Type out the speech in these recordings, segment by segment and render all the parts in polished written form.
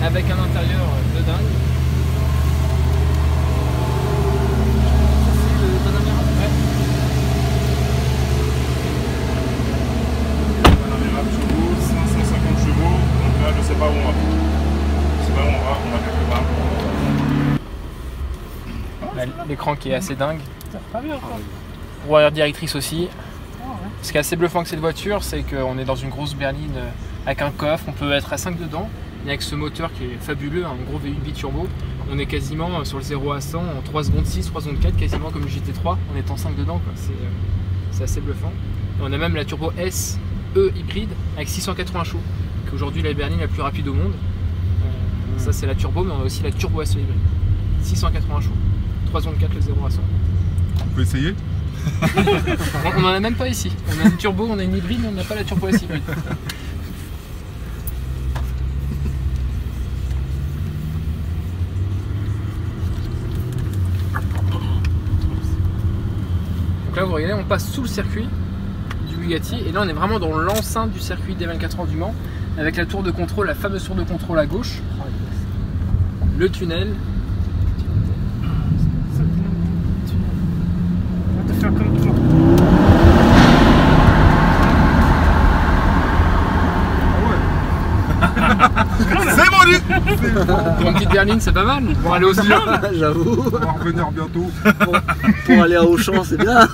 avec un intérieur de dingue. Je sais pas où on va. Je sais pas où on va quelque part. L'écran qui est assez dingue. Roue arrière directrice aussi. Ce qui est assez bluffant avec cette voiture, c'est qu'on est dans une grosse berline avec un coffre, on peut être à 5 dedans. Et avec ce moteur qui est fabuleux, un gros V8 biturbo, on est quasiment sur le 0 à 100 en 3 secondes 6, 3 secondes 4, quasiment comme le GT3, en étant 5 dedans. C'est assez bluffant. Et on a même la turbo SE hybride avec 680 chevaux, qui est aujourd'hui la berline la plus rapide au monde. Ça c'est la turbo, mais on a aussi la turbo SE hybride. 680 chevaux, 3 secondes 4 le 0 à 100. On peut essayer? On n'en a même pas ici. On a une turbo, on a une hybride, mais on n'a pas la turbo S hybride. Donc là vous regardez, on passe sous le circuit du Bugatti et là on est vraiment dans l'enceinte du circuit des 24 heures du Mans avec la tour de contrôle, la fameuse tour de contrôle à gauche, le tunnel. Faire comme toi. C'est vendu. Pour une petite berline, c'est pas mal. Pour aller au ski. J'avoue. On va revenir bientôt. Pour aller à Auchan, c'est bien.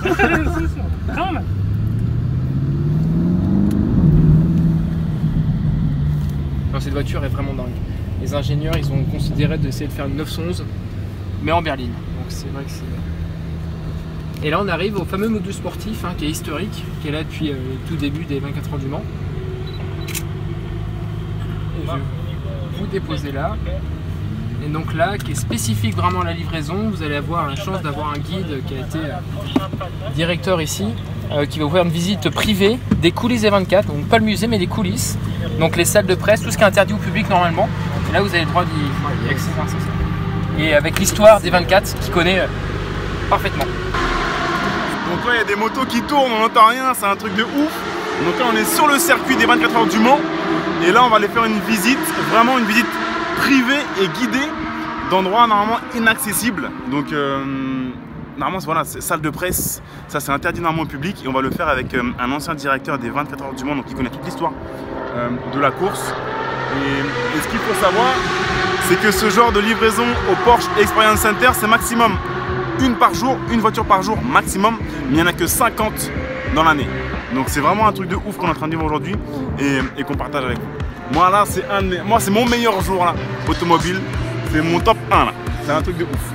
Non, cette voiture est vraiment dingue. Les ingénieurs, ils ont considéré d'essayer de faire une 911, mais en berline. Donc c'est vrai que c'est... Et là on arrive au fameux module sportif qui est historique, qui est là depuis le tout début des 24 heures du Mans. Et je vais vous déposer là. Et donc là, qui est spécifique vraiment à la livraison, vous allez avoir la chance d'avoir un guide qui a été directeur ici, qui va vous faire une visite privée des coulisses des 24, donc pas le musée mais les coulisses, donc les salles de presse, tout ce qui est interdit au public normalement. Et là vous avez le droit d'y accéder. Et avec l'histoire des 24 qui connaît parfaitement. Donc là il y a des motos qui tournent, on n'entend rien, c'est un truc de ouf. Donc là on est sur le circuit des 24 heures du Mans. Et là on va aller faire une visite, vraiment une visite privée et guidée d'endroits normalement inaccessibles. Donc normalement voilà, c'est salle de presse, ça c'est interdit normalement au public. Et on va le faire avec un ancien directeur des 24 heures du Mans, donc qui connaît toute l'histoire de la course. Et ce qu'il faut savoir, c'est que ce genre de livraison au Porsche Experience Center, c'est maximum une par jour, une voiture par jour maximum, mais il n'y en a que 50 dans l'année. Donc c'est vraiment un truc de ouf qu'on est en train de vivre aujourd'hui et qu'on partage avec vous. Moi là, c'est mon meilleur jour là, automobile, c'est mon top 1 là, c'est un truc de ouf.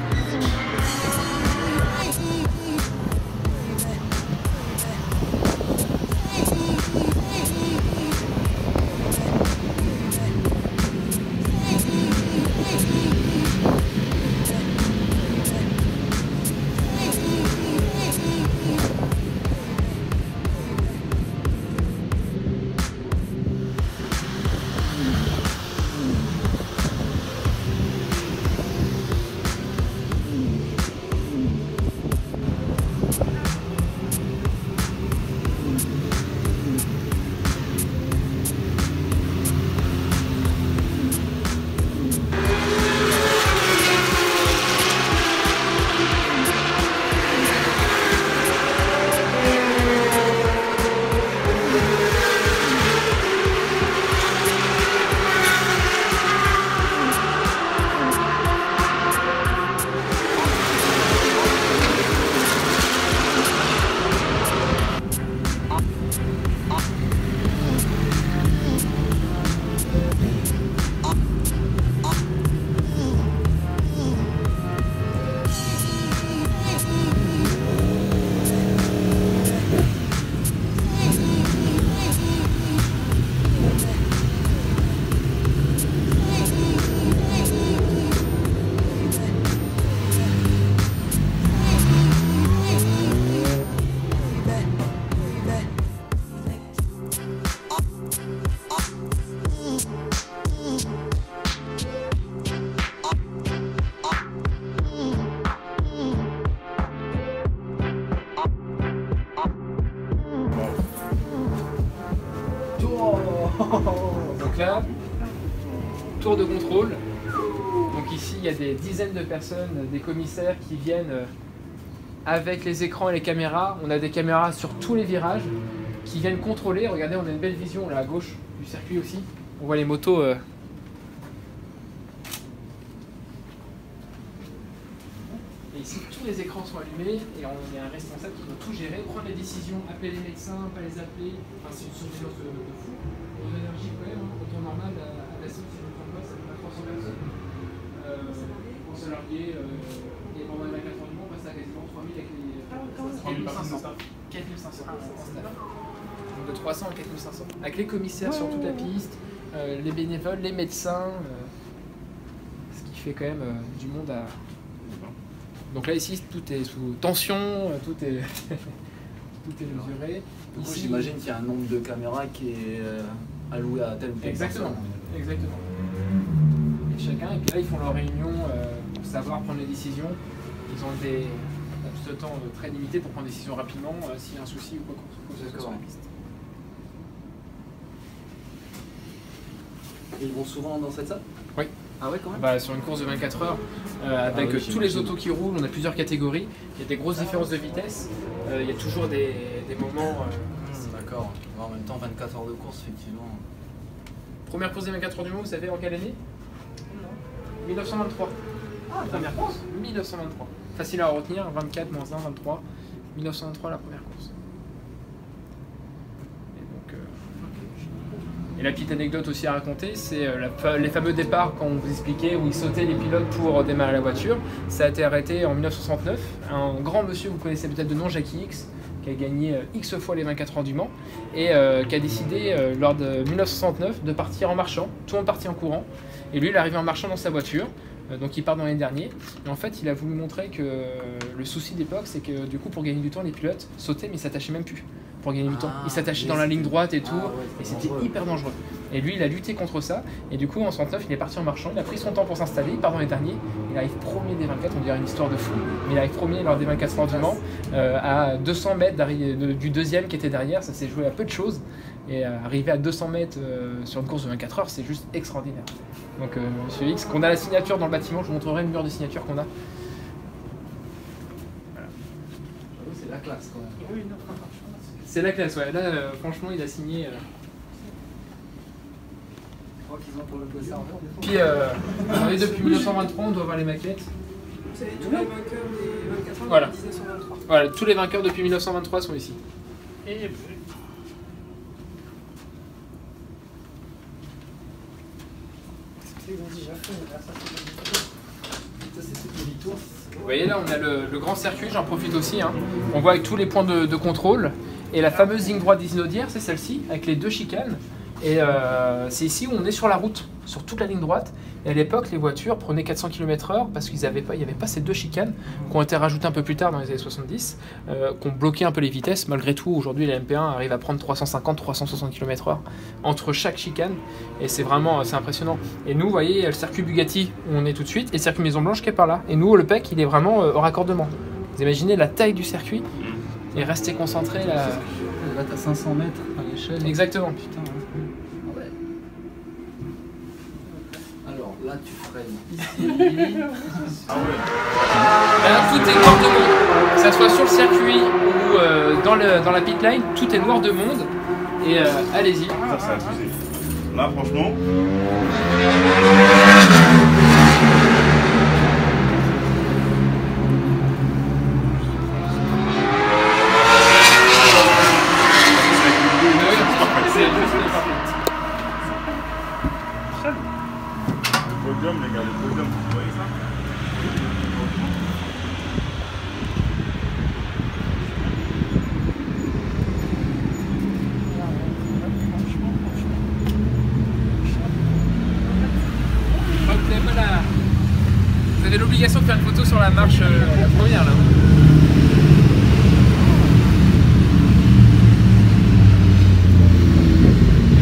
Donc là, tour de contrôle. Donc ici, il y a des dizaines de personnes, des commissaires qui viennent avec les écrans et les caméras. On a des caméras sur tous les virages qui viennent contrôler. Regardez, on a une belle vision là à gauche du circuit aussi. On voit les motos. Et ici, tous les écrans sont allumés et on a un responsable qui doit tout gérer, prendre les décisions, appeler les médecins, pas les appeler. Enfin, c'est une surveillance de fou. Aux énergies, quand même, au temps normal, à la cible, si je ne me trompe pas, ça fait pas 300 personnes. En salariés, et pendant les 24 heures du mois, on passe à quasiment 3000 avec les 4500. 4500 en staff. Donc de 300 à 4500. Avec les commissaires sur toute la piste, les bénévoles, les médecins. Ce qui fait quand même du monde à. Donc là ici tout est sous tension, tout est mesuré. Du coup, j'imagine qu'il y a un nombre de caméras qui est alloué à telle ou telle Exactement. personne. Exactement. Et chacun, et puis là ils font leur réunion pour savoir prendre les décisions. Ils ont des laps de temps très limités pour prendre des décisions rapidement s'il y a un souci ou quoi que ce soit sur la piste. Et ils vont souvent dans cette salle? Oui. Ah ouais, quand même. Bah, sur une course de 24 heures, avec tous les autos qui roulent, on a plusieurs catégories. Il y a des grosses différences de vitesse. Il y a toujours des moments. D'accord. En même temps, 24 heures de course, effectivement. Première course des 24 heures du Mans, vous savez en quelle année? 1923. Ah, première course 1923. Facile à retenir, 24, -1, 23. 1923 la première course. Et la petite anecdote aussi à raconter, c'est les fameux départs quand on vous expliquait où ils sautaient les pilotes pour démarrer la voiture. Ça a été arrêté en 1969. Un grand monsieur, vous connaissez peut-être de nom, Jackie X, qui a gagné X fois les 24 heures du Mans et qui a décidé lors de 1969 de partir en marchant. Tout le monde partit en courant et lui il est arrivé en marchant dans sa voiture. Donc il part dans l'année dernière. Et en fait, il a voulu montrer que le souci d'époque, c'est que du coup, pour gagner du temps, les pilotes sautaient, mais ils s'attachaient même plus pour gagner du temps. Ils s'attachaient dans la ligne droite et tout, et c'était hyper dangereux. Et lui, il a lutté contre ça. Et du coup, en 69, il est parti en marchant. Il a pris son temps pour s'installer. Il part dans les derniers. Il arrive premier des 24. On dirait une histoire de fou. Mais il arrive premier lors des 24 heures du Mans, à 200 mètres du deuxième qui était derrière. Ça s'est joué à peu de choses. Et arriver à 200 mètres sur une course de 24 heures, c'est juste extraordinaire. Donc, Monsieur X, qu'on a la signature dans le bâtiment, je vous montrerai le mur de signature qu'on a. Voilà. C'est la classe, quoi. Oui, non, c'est la classe, ouais. Là, franchement, il a signé. Je crois qu'ils ont pour le serveur. Puis, on est depuis 1923, on doit avoir les maquettes. Vous savez, tous les vainqueurs des 24 heures Voilà. de 1923. Voilà, tous les vainqueurs depuis 1923 sont ici. Et vous voyez là, on a le grand circuit, j'en profite aussi. Hein. On voit avec tous les points de contrôle. Et la fameuse ligne droite d'Isinaudière, c'est celle-ci, avec les deux chicanes. Et c'est ici où on est sur la route, sur toute la ligne droite. Et à l'époque, les voitures prenaient 400 km/h parce qu'il n'y avait pas ces deux chicanes qui ont été rajoutées un peu plus tard dans les années 70, qui ont bloqué un peu les vitesses. Malgré tout, aujourd'hui, la MP1 arrive à prendre 350-360 km/h entre chaque chicane. Et c'est vraiment impressionnant. Et nous, vous voyez, le circuit Bugatti où on est tout de suite, et le circuit Maison Blanche qui est par là. Et nous, le PEC, il est vraiment au raccordement. Vous imaginez la taille du circuit et rester concentré là. Là, t'as 500 mètres à l'échelle. Exactement. Putain, ouais. Alors là, tu freines. Là, tout est noir de monde. Que ça soit sur le circuit ou dans la pit line, tout est noir de monde. Et allez-y. Ça, c'est abusé. Là, franchement. Le podium, les gars, le podium, vous voyez ça? Vous avez l'obligation de faire une photo sur la marche, la première là.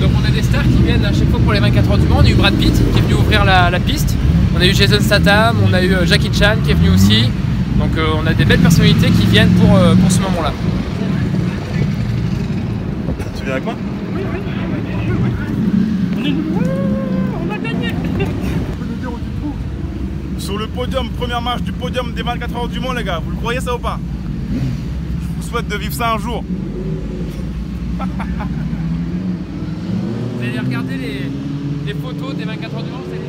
Donc on a des stars qui viennent à chaque fois pour les 24 heures du Mans. On a eu Brad Pitt qui est venu ouvrir la piste. On a eu Jason Statham, on a eu Jackie Chan qui est venu aussi. Donc on a des belles personnalités qui viennent pour ce moment-là. Tu viens avec moi? On a gagné. sur le podium, première marche du podium des 24 heures du Mans, les gars. Vous le croyez ça ou pas? Je vous souhaite de vivre ça un jour. Vous allez regarder les photos des 24 heures du Mans, c'est les...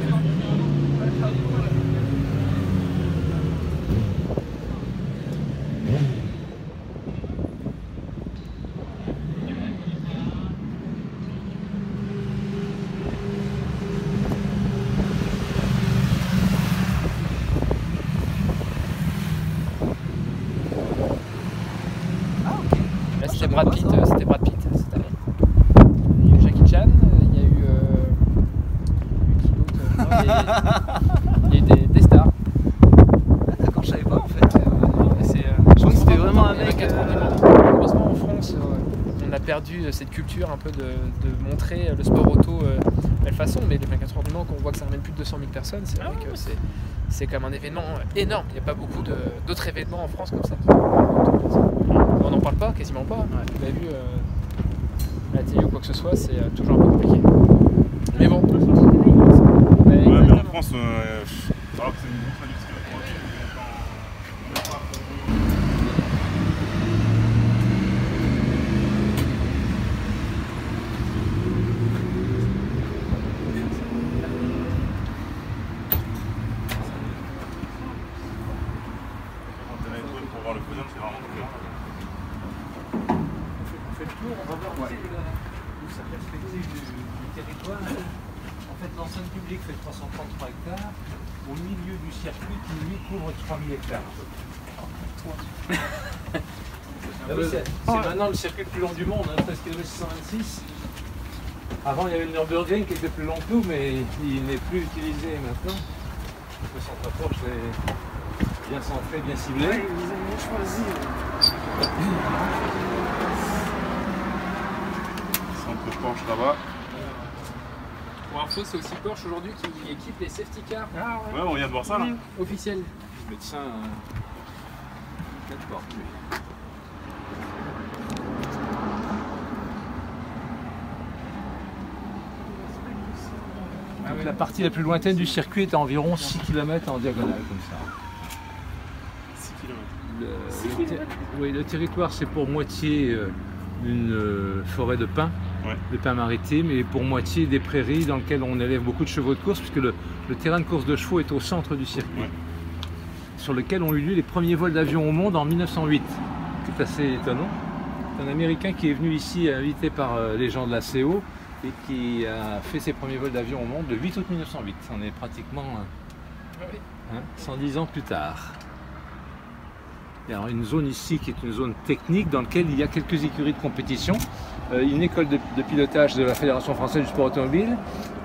Là c'était Brad Pitt cette année. Il y a eu Jackie Chan, il y a eu qui d'autre? Il y a eu des stars. Ah, d'accord, je savais pas en fait. Je crois que c'était vraiment un mec. Heureusement en France, on a perdu cette culture un peu de montrer le sport auto de belle façon, mais les 24 heures du Mans, quand on voit que ça ramène plus de 200 000 personnes, c'est vrai que c'est quand même un événement énorme. Il n'y a pas beaucoup d'autres événements en France comme ça. On n'en parle pas, quasiment pas. Vous avez vu à la télé ou quoi que ce soit, c'est toujours un peu compliqué. Mais bon. Ouais, mais en France, ça va que c'est une grosse industrie. Pour voir le podium, c'est vraiment cool. On fait le tour, on va voir sa perspective du territoire. En fait, l'enceinte publique fait 333 hectares, au milieu du circuit qui lui couvre 3000 hectares. C'est maintenant le circuit le plus long du monde, 13 km 626. Avant, il y avait le Nürburgring qui était plus long que nous, mais il n'est plus utilisé maintenant. Le centre Porsche est bien centré, bien ciblé. Ouais, vous avez choisi. Centre Porsche là-bas. Pour info, c'est aussi Porsche aujourd'hui qui équipe les safety cars Ouais, on vient de voir ça là. officiels. Le médecin, quatre portes, lui. La partie la plus lointaine du circuit est à environ 6 km en diagonale, comme ça. 6 km. Le territoire, c'est pour moitié une forêt de pins, de pins maritimes, et pour moitié des prairies dans lesquelles on élève beaucoup de chevaux de course, puisque le terrain de course de chevaux est au centre du circuit, sur lequel ont eu lieu les premiers vols d'avion au monde en 1908. C'est assez étonnant. C'est un Américain qui est venu ici invité par les gens de la CO et qui a fait ses premiers vols d'avion au monde le 8 août 1908. On est pratiquement 110 ans plus tard. Il y a une zone ici qui est une zone technique dans laquelle il y a quelques écuries de compétition. Une école de pilotage de la Fédération française du sport automobile.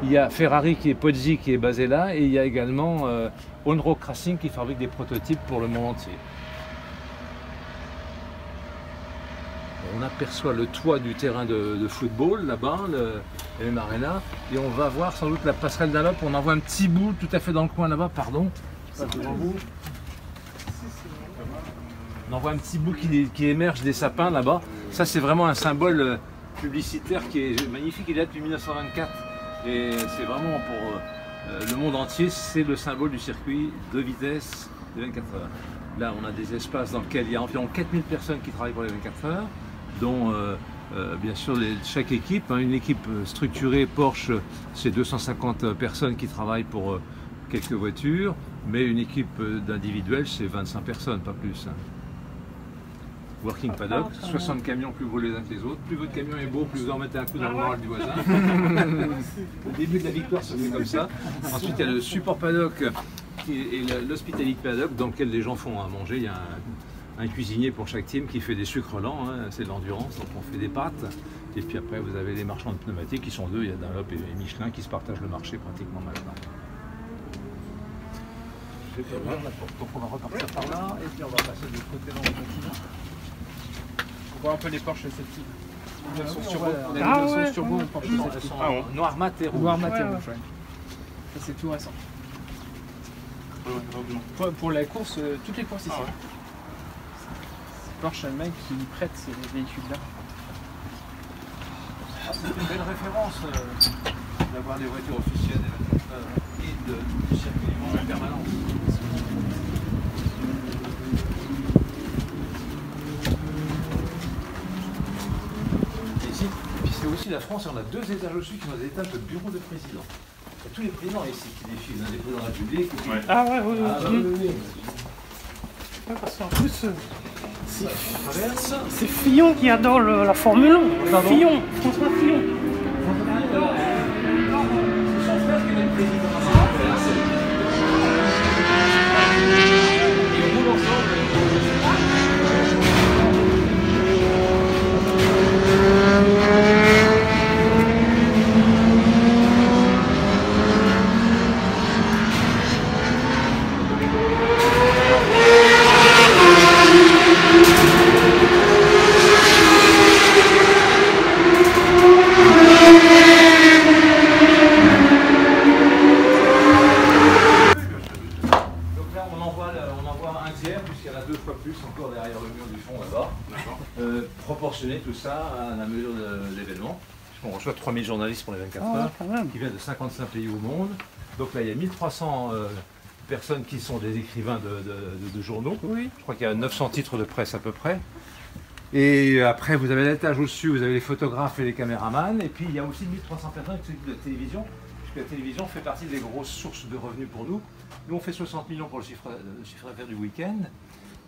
Il y a Ferrari qui est Pozzi qui est basé là, et il y a également On-Road Racing qui fabrique des prototypes pour le monde entier. On aperçoit le toit du terrain de football là-bas, le MM Arena, et on va voir sans doute la passerelle Dunlop. On en voit un petit bout tout à fait dans le coin là-bas, pardon. Pas devant vous. On en voit un petit bout qui émerge des sapins là-bas. Ça, c'est vraiment un symbole publicitaire qui est magnifique. Il est là depuis 1924 et c'est vraiment pour le monde entier, c'est le symbole du circuit de vitesse des 24 heures. Là, on a des espaces dans lesquels il y a environ 4000 personnes qui travaillent pour les 24 heures, dont bien sûr chaque équipe. Une équipe structurée Porsche, c'est 250 personnes qui travaillent pour quelques voitures, mais une équipe d'individuels, c'est 25 personnes, pas plus. Working paddock, 60 camions plus gros les uns que les autres. Plus votre camion est beau, plus vous en mettez un coup dans le moral du voisin. Le début de la victoire se fait comme ça. Ensuite, il y a le support paddock et l'hospitality paddock dans lequel les gens font à manger. Il y a un cuisinier pour chaque team qui fait des sucres lents, c'est de l'endurance, donc on fait des pâtes. Et puis après, vous avez les marchands de pneumatiques qui sont deux, il y a Dunlop et Michelin qui se partagent le marché pratiquement maintenant. Donc on va repartir par là et puis on va passer de l'autre côté dans le bâtiment. On voit un peu les Porsche safety. L'animation turbo Porsche safety. Noir mat et rouge. Noir mat et rouge, ouais. Ça c'est tout récent. Pour la course, toutes les courses ici. C'est Porsche Allemagne qui prête ces véhicules-là. C'est une belle référence d'avoir des voitures officielles. et du circuit du Mans en permanence. Et ici, puis c'est aussi la France, on a 2 étages au-dessus qui sont des étages de bureau de président. Il y a tous les présidents ici qui défilent, des présidents de la République. Ouais. Ah ouais, oui, oui. Ah, bah, oui, oui. Ouais, parce qu'en plus, c'est Fillon qui adore la Formule 1. Pardon Fillon, François Fillon. encore derrière le mur du fond là-bas. Proportionner tout ça à la mesure de l'événement. On reçoit 3000 journalistes pour les 24 heures, qui viennent de 55 pays au monde. Donc là, il y a 1300 personnes qui sont des écrivains de journaux. Oui. Je crois qu'il y a 900 titres de presse à peu près. Et après, vous avez l'étage au-dessus, vous avez les photographes et les caméramans. Et puis, il y a aussi 1300 personnes qui s'occupent de la télévision, puisque la télévision fait partie des grosses sources de revenus pour nous. Nous, on fait 60 millions pour le chiffre d'affaires du week-end.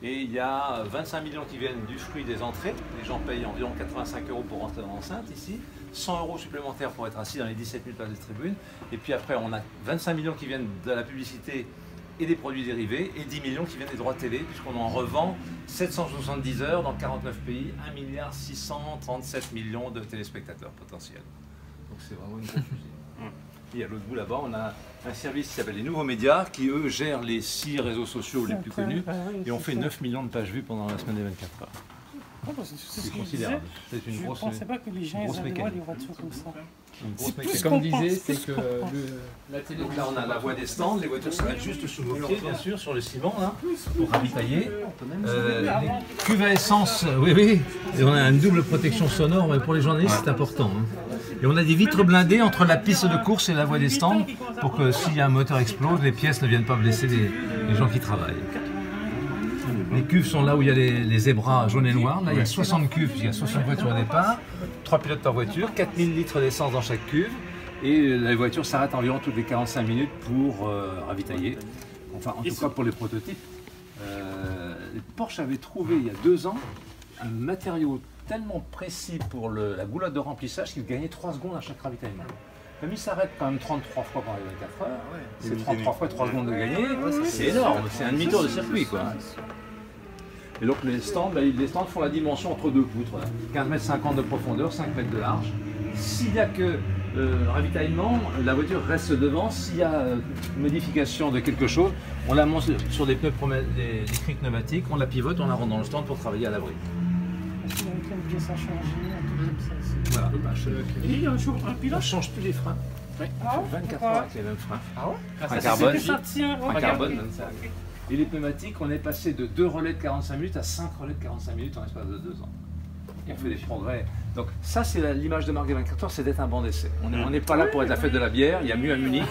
Et il y a 25 millions qui viennent du fruit des entrées. Les gens payent environ 85 € pour rentrer dans l'enceinte ici. 100 € supplémentaires pour être assis dans les 17 000 places de tribune. Et puis après, on a 25 millions qui viennent de la publicité et des produits dérivés, et 10 millions qui viennent des droits de télé, puisqu'on en revend 770 heures dans 49 pays, 1 637 000 000 de téléspectateurs potentiels. Donc c'est vraiment une grosse usine. Et à l'autre bout là-bas, on a un service qui s'appelle les Nouveaux Médias, qui eux gèrent les 6 réseaux sociaux les plus connus, et on fait 9 millions de pages vues pendant la semaine des 24 heures. C'est considérable. C'est une grosse. Je ne pensais pas que les gens avaient des voitures comme ça. C'est comme disait, c'est que la télé. Donc là, on a la voie des stands, les voitures s'arrêtent juste sous nos pieds, bien sûr, sur le ciment, là, pour ravitailler. Les cuves à essence, oui, oui. Et on a une double protection sonore, mais pour les journalistes, c'est important. Et on a des vitres blindées entre la piste de course et la voie des stands, pour que s'il y a un moteur explose, les pièces ne viennent pas blesser les gens qui travaillent. Les cuves sont là où il y a les zébras jaunes et noirs. Là, il y a 60 cuves, il y a 60 voitures au départ, 3 pilotes par voiture, 4000 litres d'essence dans chaque cuve. Et la voiture s'arrête environ toutes les 45 minutes pour ravitailler. Enfin, en tout cas pour les prototypes. Les Porsche avaient trouvé il y a 2 ans un matériau tellement précis pour la goulotte de remplissage qu'il gagnait 3 secondes à chaque ravitaillement. Comme il s'arrête quand même 33 fois pendant les 24 heures, c'est 33 fois 3 secondes de gagner, c'est énorme, c'est un demi-tour de circuit quoi. Et donc les stands font la dimension entre 2 poutres, 15,50 m de profondeur, 5 mètres de large. S'il n'y a que ravitaillement, la voiture reste devant. S'il y a modification de quelque chose, on la monte sur des pneus des criques pneumatiques, on la pivote, on la rentre dans le stand pour travailler à l'abri. Voilà. Et un jour, un pilote On change plus les freins. Oui. 24 heures avec les mêmes freins. Ah ouais? Frein carbone. Frein Carbone. Et les pneumatiques, on est passé de 2 relais de 45 minutes à 5 relais de 45 minutes en l'espace de 2 ans. Et on fait des progrès. Donc ça, c'est l'image de marque des 24 heures, c'est d'être un banc d'essai. On n'est pas là pour être la fête de la bière, il y a mieux à Munich.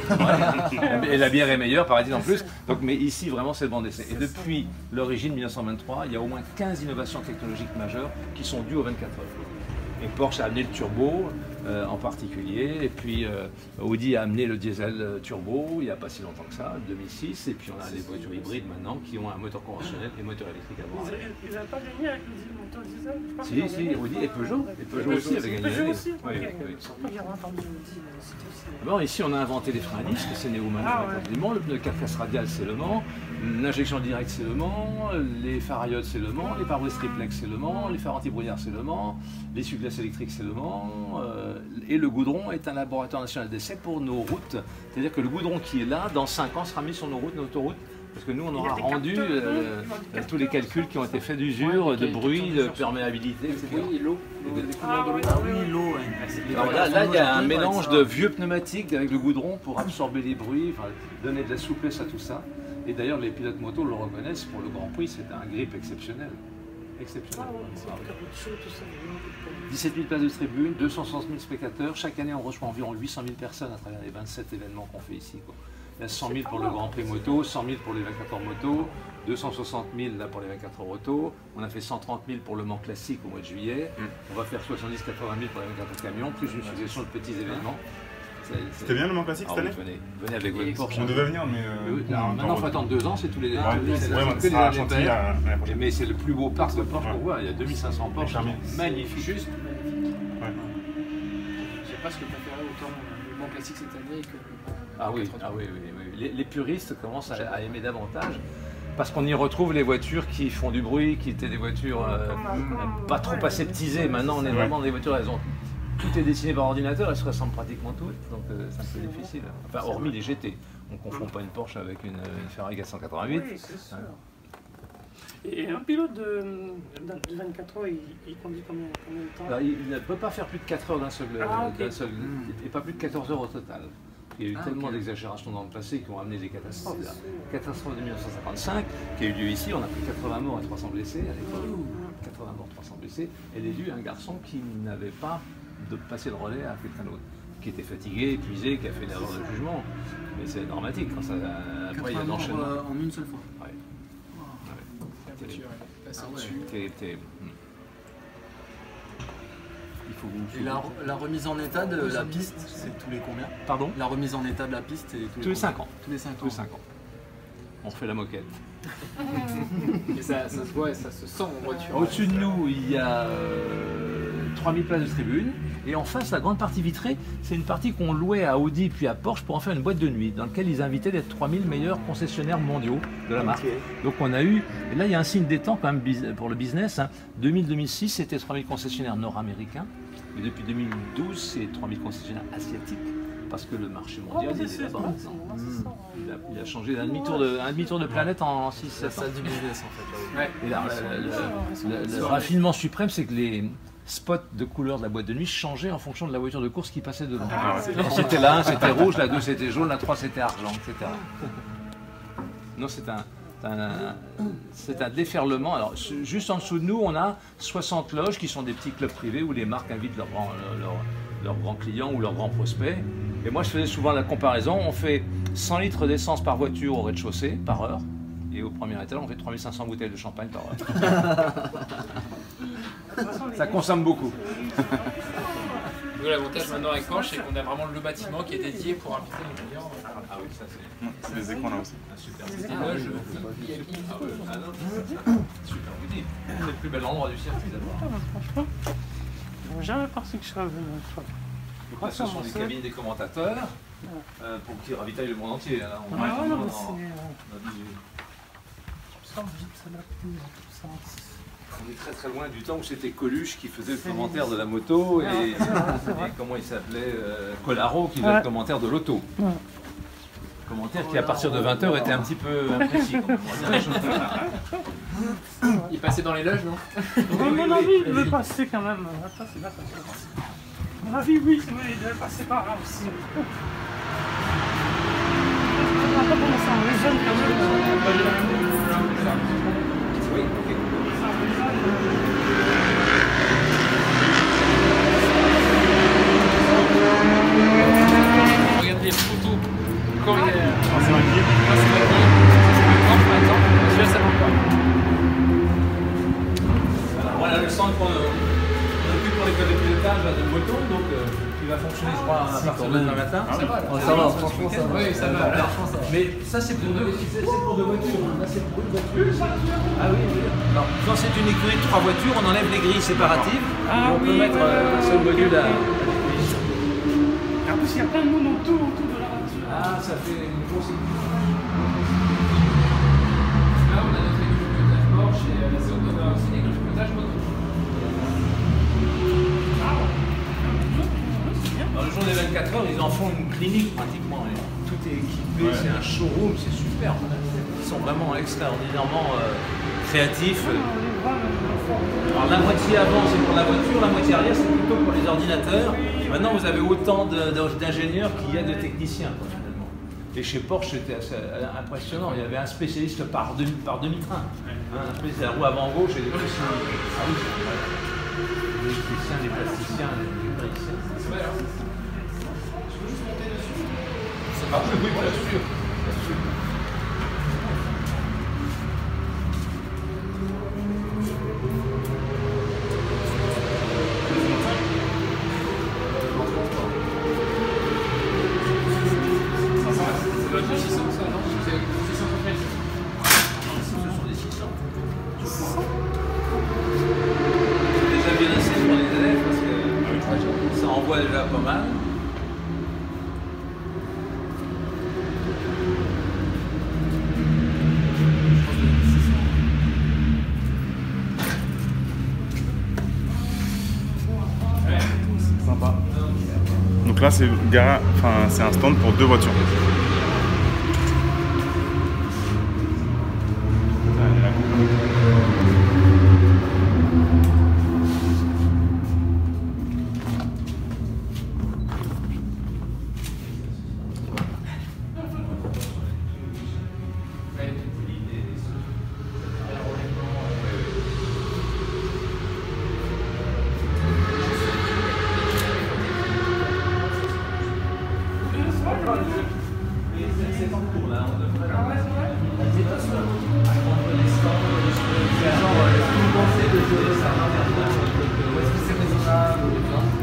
Et la bière est meilleure, paraît-il en plus. Donc, mais ici, vraiment, c'est le banc d'essai. Et depuis l'origine, 1923, il y a au moins 15 innovations technologiques majeures qui sont dues aux 24 heures. Et Porsche a amené le turbo en particulier, et puis Audi a amené le diesel turbo il n'y a pas si longtemps que ça, 2006, et puis on a des voitures hybrides maintenant qui ont un moteur conventionnel et un moteur électrique à bord. Ils n'avaient pas gagné avec le moteur diesel? Si, Audi et Peugeot aussi avaient gagné. Peugeot aussi. Bon, ici on a inventé les freins à disque, c'est Néo du Mans, le pneu carcasse radial c'est Le Mans, l'injection directe c'est Le Mans, les phares à iode c'est Le Mans, les pare-brise triplex c'est Le Mans, les phares anti-brouillard c'est Le Mans, les essuie-glaces électriques c'est Le Mans, et le goudron est un laboratoire national d'essai pour nos routes. C'est-à-dire que le goudron qui est là, dans 5 ans, sera mis sur nos routes, nos autoroutes, parce que nous on aura rendu tous les calculs qui ont été faits d'usure, de bruit, de perméabilité, etc. Oui, l'eau. l'eau. Alors là, il y a un mélange de vieux pneumatiques avec le goudron pour absorber les bruits, enfin, donner de la souplesse à tout ça. Et d'ailleurs, les pilotes moto le reconnaissent, pour le Grand Prix, c'est un grip exceptionnel. exceptionnel. C'est un capote chaud, tout ça. 17 000 places de tribune, 260 000 spectateurs. Chaque année, on reçoit environ 800 000 personnes à travers les 27 événements qu'on fait ici, quoi. Il y a 100 000 pour le Grand Prix moto, 100 000 pour les 24 heures moto, 260 000 là pour les 24 heures auto. On a fait 130 000 pour le Mans classique au mois de juillet. On va faire 70-80 000 pour les 24 heures camions, plus une succession de petits événements. C'était bien le Mans classique cette année? Venez avec votre Porsche. On devait venir, mais. Maintenant, il faut attendre 2 ans, c'est tous les mais c'est le plus beau parc de Porsche qu'on voit. Il y a 2500 Porsche, magnifique. Juste, je sais pas ce que préférer autant le Mans classique cette année que Ah oui, les puristes commencent à aimer davantage parce qu'on y retrouve les voitures qui font du bruit, qui étaient des voitures pas trop aseptisées. Maintenant, on est vraiment dans des voitures, tout est dessiné par ordinateur, elles se ressemblent pratiquement toutes, donc c'est un peu difficile. Enfin, hormis les GT. On ne confond pas une Porsche avec une Ferrari 488. Oui, c'est sûr. Et un pilote de 24 heures, il conduit combien de temps? Alors, il ne peut pas faire plus de 4 heures d'un seul, et pas plus de 14 heures au total. Il y a eu tellement d'exagérations dans le passé qui ont amené des catastrophes. La catastrophe de 1955, qui a eu lieu ici, on a pris 80 morts et 300 blessés à l'époque. 80 morts, 300 blessés. Elle est due à un garçon qui n'avait pas de passer le relais à quelqu'un d'autre, qui était fatigué, épuisé, qui a fait une erreur de jugement. Mais c'est dramatique quand ça. Après, il y a l'enchaînement. En une seule fois. Ouais. la voiture est passée dessus. Il faut vous... Et la remise en état de la piste, c'est tous les combien? Pardon? La remise en état de la piste, c'est tous les 5 ans. Tous les 5 ans. Tous les 5 ans. On fait la moquette. Et ça se voit et ça se sent en voiture. Au-dessus de nous, il y a 3000 places de tribune. Et en face, la grande partie vitrée, c'est une partie qu'on louait à Audi puis à Porsche pour en faire une boîte de nuit, dans laquelle ils invitaient les 3000 meilleurs concessionnaires mondiaux de la marque. Donc on a eu, et là il y a un signe des temps quand même pour le business, hein. 2000-2006 c'était 3000 concessionnaires nord-américains, et depuis 2012 c'est 3000 concessionnaires asiatiques, parce que le marché mondial il est là-bas. Il a changé d'un demi-tour de planète en 6-7 ans. C'est ça du business en fait. Ouais. Et là, le raffinement suprême, c'est que les spots de couleur de la boîte de nuit changeaient en fonction de la voiture de course qui passait devant. C'était la 1 c'était rouge, la 2 c'était jaune, la 3 c'était argent, etc. Non, c'est un déferlement. Alors, juste en dessous de nous, on a 60 loges qui sont des petits clubs privés où les marques invitent leurs grands clients ou leurs grands prospects. Et moi, je faisais souvent la comparaison. On fait 100 litres d'essence par voiture au rez-de-chaussée, par heure. Et au premier étage, on fait 3500 bouteilles de champagne par heure. Ça consomme beaucoup. Nous, l'avantage maintenant avec Porsche, c'est qu'on a vraiment le bâtiment qui est dédié pour inviter nos clients. Ah oui, ça c'est... Les écrans là aussi. Super. Super outil. C'est le plus bel endroit du circuit d'abord. Franchement, je n'ai jamais pensé que je serais venu une fois. Donc là, ce sont des cabines des commentateurs pour qui ravitaillent le monde entier. Là, on Ah ouais, non, mais on est très très loin du temps où c'était Coluche qui faisait le commentaire de la moto et comment il s'appelait Colaro qui faisait le commentaire de l'auto. Commentaire qui à partir de 20h était un petit peu imprécis. Il passait dans les loges, non? À mon avis, il devait passer quand même. Attends, c'est là, à mon avis, oui, il devait passer par là aussi. On va pas commencer en région quand même. Oui, ok. Regarde les photos quand il y a... C'est un guide. Voilà le centre qu'on occupe pour les clubs de pilotage de moto, donc qui va fonctionner je crois à partir de demain matin. Ça va, franchement ça va. Oui, ça va. Mais ça c'est pour deux voitures, là c'est pour une voiture. Ah oui, oui. Alors, quand c'est une écurie de 3 voitures, on enlève les grilles séparatives et on peut mettre un seul module à l'écurie. En plus, il y a plein de monde autour de la voiture. Ah, ça fait une grosse écurie. Là, on a notre école de pilotage Porsche et la seconde, on a aussi l'école de pilotage moto. Dans le jour des 24 heures, ils en font une clinique pratiquement. Et tout est équipé, c'est un showroom, c'est super. Ils sont vraiment extraordinairement créatifs. Alors la moitié avant c'est pour la voiture, la moitié arrière c'est plutôt pour les ordinateurs. Maintenant vous avez autant d'ingénieurs qu'il y a de techniciens finalement. Et chez Porsche, c'était assez impressionnant. Il y avait un spécialiste par demi-train. Un spécialiste de la roue avant gauche et des plasticiens, des plasticiens, des mécaniciens. C'est vrai, hein. Je peux juste monter dessus. C'est pas Oui, bien sûr. Déjà pas mal. Sympa. Donc là c'est c'est un stand pour 2 voitures. C'est en cours là, on devrait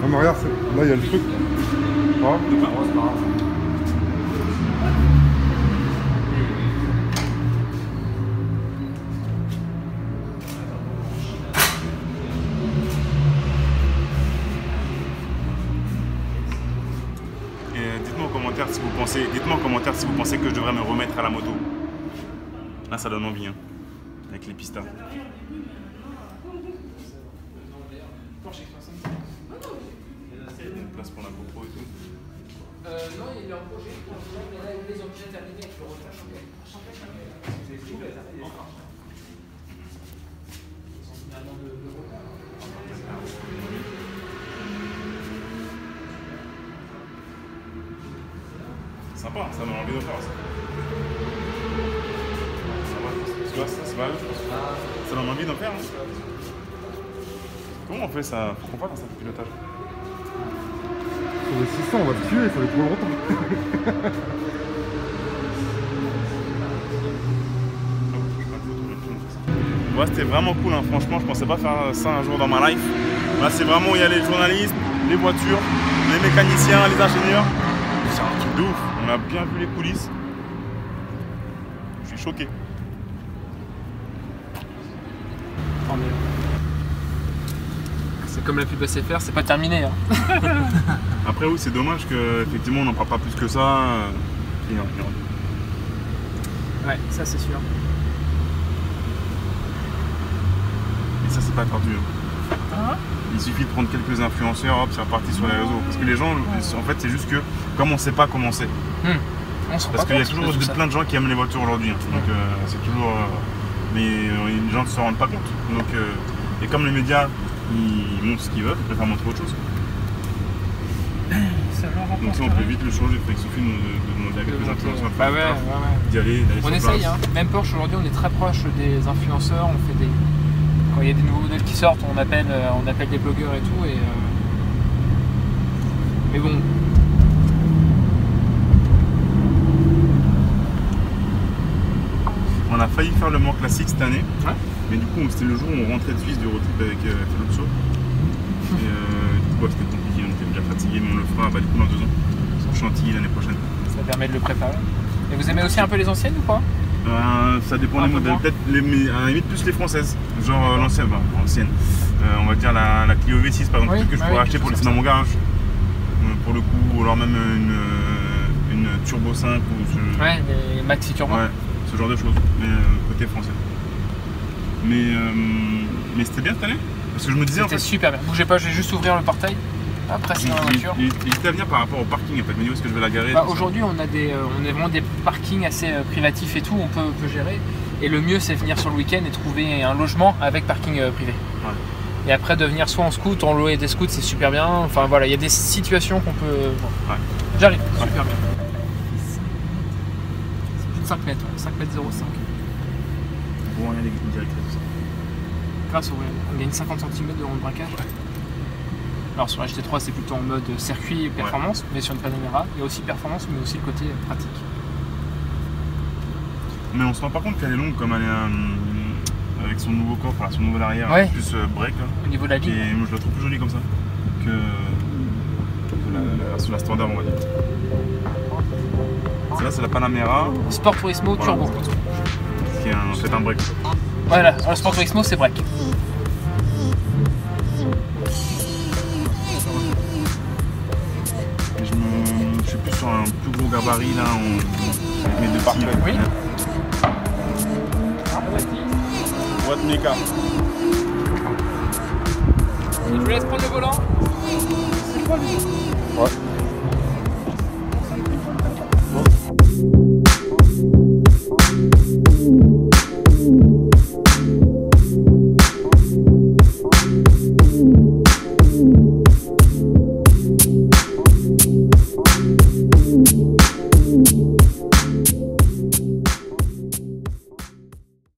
Ah mais regarde, là il y a le truc. Ah. Dites-moi en commentaire si vous pensez que je devrais me remettre à la moto. Là ça donne envie hein, avec les pistas. Place pour la GoPro et tout. Non, il est en projet. Mais là, ils ont déjà terminé avec le refaire champagne. C'est fou, là, ça fait des encore. Ils sont finalement de retard. Sympa, ça donne envie de faire ça. Tu vois, ça c'est pas ça donne envie d'en faire. Hein. Comment on fait ça? Faut qu'on fasse un sac de pilotage. Sur les 600, on va te tuer, il faut aller trop longtemps. Ouais, c'était vraiment cool, hein. Franchement, je pensais pas faire ça un jour dans ma life. Là, c'est vraiment, il y a les journalistes, les voitures, les mécaniciens, les ingénieurs. C'est un truc de ouf. On a bien vu les coulisses. Je suis choqué. Tant mieux. C'est comme la pub SFR, c'est pas terminé. Hein. Après, oui, c'est dommage qu'effectivement, on n'en parle pas plus que ça. Ouais, ça c'est sûr. Et ça, c'est pas perdu. Ah. Il suffit de prendre quelques influenceurs, hop, c'est reparti sur les réseaux. Parce que les gens, en fait, c'est juste que, comme on sait pas comment c'est. Parce qu'il y a toujours plein de gens qui aiment les voitures aujourd'hui. Hein. Donc, c'est toujours. Mais les gens ne se rendent pas compte. Donc, et comme les médias, ils montrent ce qu'ils veulent, ils préfèrent montrer autre chose. Donc, si on peut vite le changer, il suffit de demander à quelques influenceurs d'y aller. On essaye, hein. Même Porsche aujourd'hui, on est très proche des influenceurs. On fait des. Quand il y a des nouveaux modèles qui sortent, on appelle des blogueurs et tout. Et, mais bon. On a failli faire le Mans classique cette année. Ouais. Mais du coup, c'était le jour où on rentrait de Suisse du road trip avec Felopso. Et du coup, c'était compliqué, on était déjà fatigué, mais on le fera du coup dans 2 ans. Sur Chantilly l'année prochaine. Ça permet de le préparer. Et vous aimez aussi un peu les anciennes ou pas? Ça dépend des modèles, peut-être à la limite plus les françaises, genre l'ancienne, on va dire la Clio V6 par exemple, que je pourrais acheter pour laisser dans mon garage, pour le coup, ou alors même une Turbo 5 ou ouais, les Maxi Turbo. Ouais, ce genre de choses, mais côté français. Mais c'était bien cette année, parce que je me disais en fait... C'était super bien, bougez pas, je vais juste ouvrir le portail. Après, c'est dans la voiture. Il à venir par rapport au parking en fait, mais où est-ce que je vais la garer? Aujourd'hui, on a vraiment des parkings assez privatifs et tout, on peut gérer. Et le mieux, c'est venir sur le week-end et trouver un logement avec parking privé. Ouais. Et après, de venir soit en scoot, en louer des scouts, c'est super bien. Enfin voilà, il y a des situations qu'on peut. Bon. Ouais. J'arrive, super bien. 5 mètres, ouais, 5 mètres 05. Bon, rien les directrices, tout ça. Grâce au on gagne 50 cm de rond de braquage. Ouais. Alors sur la GT3 c'est plutôt en mode circuit et performance, mais sur une Panamera il y a aussi performance mais aussi le côté pratique. Mais on se rend pas compte qu'elle est longue comme elle est avec son nouveau coffre, son nouvel arrière, plus break. Là, au niveau de la ligne. Et moi je la trouve plus jolie comme ça que la standard on va dire. Celle-là c'est la Panamera. Sport Turismo Turbo. Qui est en fait un break. Voilà, le Sport Turismo c'est break. Je suis plus sur un plus gros gabarit là, avec mes deux parties. Oui. What Meka. Je vous laisse prendre le volant. C'est quoi lui? Ouais.